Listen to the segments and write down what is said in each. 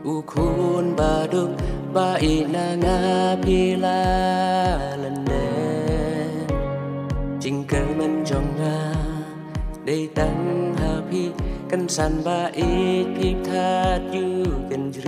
u khôn ba đúc ba y na nga pi la lần đê chính cờ mình trong nga để tăng hà pi căn san ba ít pi thắt yu gần ri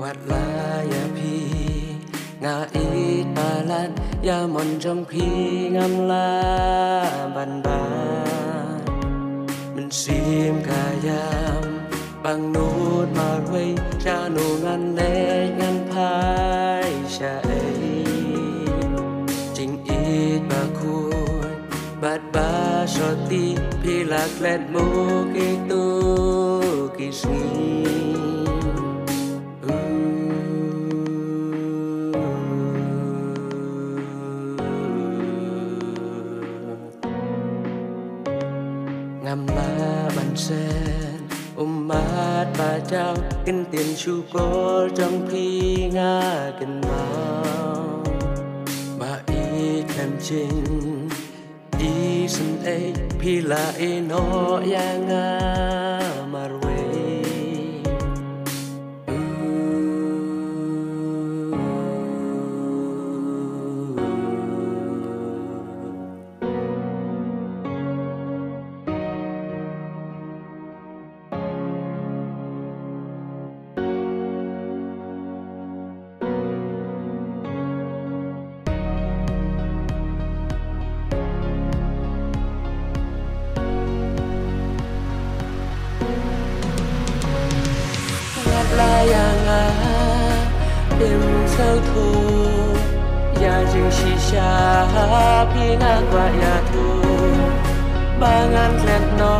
Wat la ya pi nga ít ba lan ya mon trong pi ngam la ban ban mình sim cả yam bằng nốt mà quay cha nô ngăn lê ngăn phai cha ấy chính ít ba khuôn bát ba so ti pi lạc lẹt mô kỳ tu kỳ suy ngắm lá bàn sen mát bà trao kinh tiền chu có trong khi nga kinh máu bà ít làm trình đi sân ấy pi là nó ya nga marwe la yang a im sao thu ya jing shi sha pi nga qua ya thu ba ngàn lẹt nó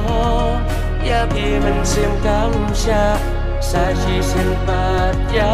ya pi mình xiêm cam sha sa chi sen pat ya